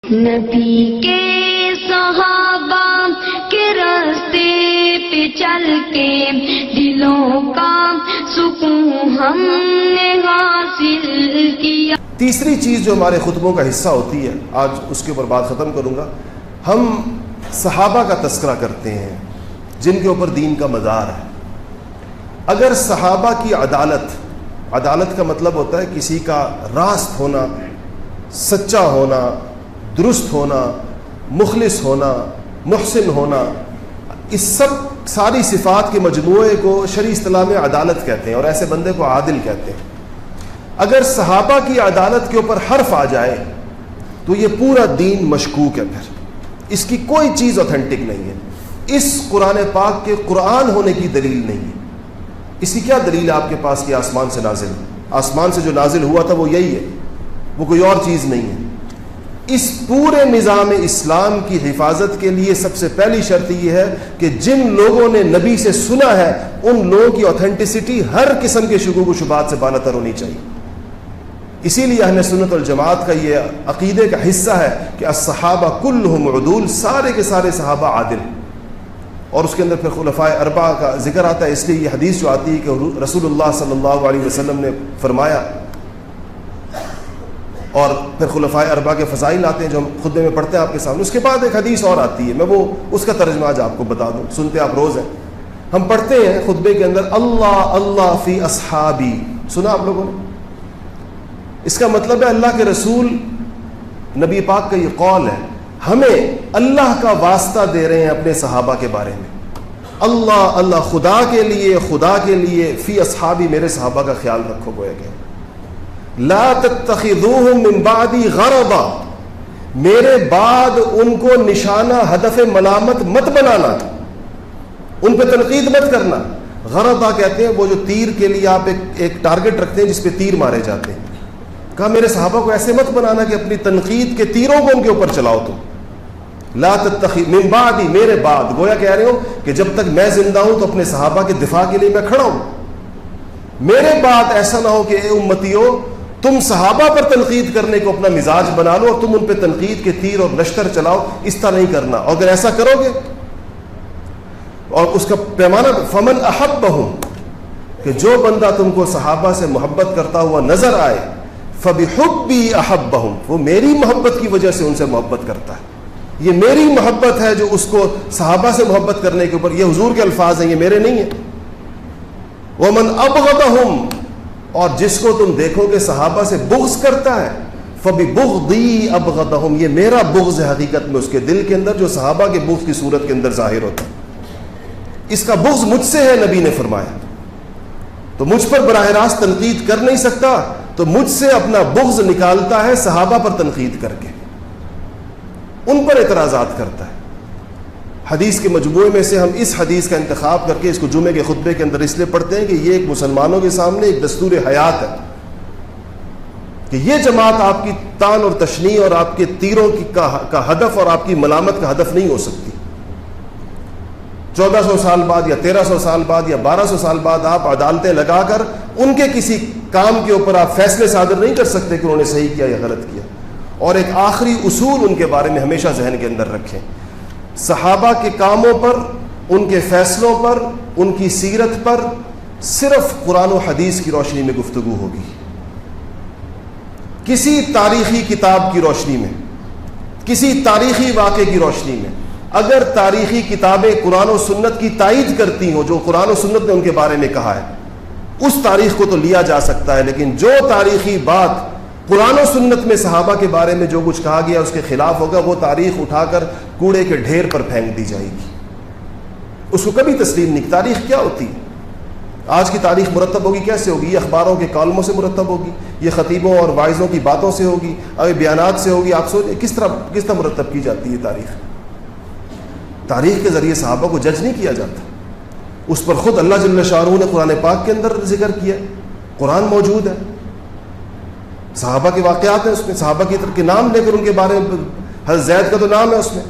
نبی کے صحابہ کے راستے پہ چل کے دلوں کا سکون ہم نے حاصل کیا۔ تیسری چیز جو ہمارے خطبوں کا حصہ ہوتی ہے، آج اس کے اوپر بات ختم کروں گا، ہم صحابہ کا تذکرہ کرتے ہیں جن کے اوپر دین کا مدار ہے۔ اگر صحابہ کی عدالت کا مطلب ہوتا ہے کسی کا راست ہونا، سچا ہونا، درست ہونا، مخلص ہونا، محسن ہونا، اس ساری صفات کے مجموعے کو شرعی اصطلاح میں عدالت کہتے ہیں، اور ایسے بندے کو عادل کہتے ہیں۔ اگر صحابہ کی عدالت کے اوپر حرف آ جائے تو یہ پورا دین مشکوک ہے، پھر اس کی کوئی چیز اوتھینٹک نہیں ہے، اس قرآن پاک کے قرآن ہونے کی دلیل نہیں ہے۔ اس کی کیا دلیل ہے آپ کے پاس کہ آسمان سے نازل، آسمان سے جو نازل ہوا تھا وہ یہی ہے، وہ کوئی اور چیز نہیں ہے۔ اس پورے نظام اسلام کی حفاظت کے لیے سب سے پہلی شرط یہ ہے کہ جن لوگوں نے نبی سے سنا ہے ان لوگوں کی اوتھینٹسٹی ہر قسم کے شکوک و شبہات سے بالاتر ہونی چاہیے۔ اسی لیے اہل سنت والجماعت کا یہ عقیدے کا حصہ ہے کہ الصحابہ کلہم عدول، سارے کے سارے صحابہ عادل، اور اس کے اندر پھر خلفائے اربعہ کا ذکر آتا ہے۔ اس لیے یہ حدیث جو آتی ہے کہ رسول اللہ صلی اللہ علیہ وسلم نے فرمایا، اور پھر خلفائے اربعہ کے فضائل آتے ہیں جو ہم خطبے میں پڑھتے ہیں آپ کے سامنے۔ اس کے بعد ایک حدیث اور آتی ہے، میں وہ اس کا ترجمہ آج آپ کو بتا دوں، سنتے آپ روز ہیں۔ ہم پڑھتے ہیں خطبے کے اندر اللہ اللہ فی اصحابی، سنا آپ لوگوں نے؟ اس کا مطلب ہے اللہ کے رسول نبی پاک کا یہ قول ہے، ہمیں اللہ کا واسطہ دے رہے ہیں اپنے صحابہ کے بارے میں۔ اللہ اللہ، خدا کے لیے فی اصحابی، میرے صحابہ کا خیال رکھو، گویا کہ لا تتخذوہم من بعدی غرضا، میرے بعد ان کو نشانہ ہدف ملامت مت بنانا، ان پہ تنقید مت کرنا۔ غرضا کہتے ہیں وہ جو تیر کے لیے آپ ایک ٹارگٹ رکھتے ہیں جس پہ تیر مارے جاتے ہیں، کہا میرے صحابہ کو ایسے مت بنانا کہ اپنی تنقید کے تیروں کو ان کے اوپر چلاؤ تم۔ لا تتخذ من بعدی، میرے بعد، گویا کہہ رہے ہو کہ جب تک میں زندہ ہوں تو اپنے صحابہ کے دفاع کے لیے میں کھڑا ہوں، میرے بعد ایسا نہ ہو کہ اے امتیو تم صحابہ پر تنقید کرنے کو اپنا مزاج بنا لو اور تم ان پہ تنقید کے تیر اور لشکر چلاؤ، اس طرح نہیں کرنا۔ اور اگر ایسا کرو گے، اور اس کا پیمانہ فمن احبہم، کہ جو بندہ تم کو صحابہ سے محبت کرتا ہوا نظر آئے، فبحبی احبہم، وہ میری محبت کی وجہ سے ان سے محبت کرتا ہے، یہ میری محبت ہے جو اس کو صحابہ سے محبت کرنے کے اوپر، یہ حضور کے الفاظ ہیں، یہ میرے نہیں ہیں۔ ومن ابغضہم، اور جس کو تم دیکھو کہ صحابہ سے بغض کرتا ہے، فببغضی ابغضہم، یہ میرا بغض ہے حقیقت میں اس کے دل کے اندر، جو صحابہ کے بغض کی صورت کے اندر ظاہر ہوتا ہے۔ اس کا بغض مجھ سے ہے، نبی نے فرمایا، تو مجھ پر براہ راست تنقید کر نہیں سکتا، تو مجھ سے اپنا بغض نکالتا ہے صحابہ پر تنقید کر کے، ان پر اعتراضات کرتا ہے۔ حدیث کے مجموعے میں سے ہم اس حدیث کا انتخاب کر کے اس کو جمعے کے خطبے کے اندر اس لیے پڑھتے ہیں کہ یہ ایک مسلمانوں کے سامنے ایک دستور حیات ہے کہ یہ جماعت آپ کی تان اور تشنیع اور آپ کے تیروں کا ہدف اور آپ کی ملامت کا ہدف نہیں ہو سکتی۔ 1400 سال بعد یا 1300 سال بعد یا 1200 سال بعد آپ عدالتیں لگا کر ان کے کسی کام کے اوپر آپ فیصلے صادر نہیں کر سکتے کہ انہوں نے صحیح کیا یا غلط کیا۔ اور ایک آخری اصول ان کے بارے میں ہمیشہ ذہن کے اندر رکھیں، صحابہ کے کاموں پر، ان کے فیصلوں پر، ان کی سیرت پر صرف قرآن و حدیث کی روشنی میں گفتگو ہوگی، کسی تاریخی کتاب کی روشنی میں، کسی تاریخی واقعے کی روشنی میں۔ اگر تاریخی کتابیں قرآن و سنت کی تائید کرتی ہوں، جو قرآن و سنت نے ان کے بارے میں کہا ہے، اس تاریخ کو تو لیا جا سکتا ہے، لیکن جو تاریخی بات قرآن و سنت میں صحابہ کے بارے میں جو کچھ کہا گیا اس کے خلاف ہوگا، وہ تاریخ اٹھا کر کوڑے کے ڈھیر پر پھینک دی جائے گی، اس کو کبھی تسلیم نہیں۔ تاریخ کیا ہوتی ہے؟ آج کی تاریخ مرتب ہوگی کیسے ہوگی؟ یہ اخباروں کے کالموں سے مرتب ہوگی، یہ خطیبوں اور واعظوں کی باتوں سے ہوگی، اور بیانات سے ہوگی۔ آپ سوچیں کس طرح مرتب کی جاتی ہے تاریخ؟ تاریخ کے ذریعے صحابہ کو جج نہیں کیا جاتا، اس پر خود اللہ جل شانہ نے قرآن پاک کے اندر ذکر کیا، قرآن موجود ہے، صحابہ کے واقعات ہیں اس میں، صحابہ کے نام لے کر ان کے بارے میں، حضرت زید کا تو نام ہے اس میں،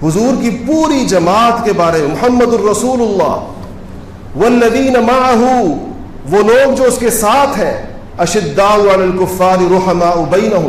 حضور کی پوری جماعت کے بارے میں، محمد الرسول اللہ والذین معہ، وہ لوگ جو اس کے ساتھ ہیں، اشداء علی الکفار رحماء بینہم،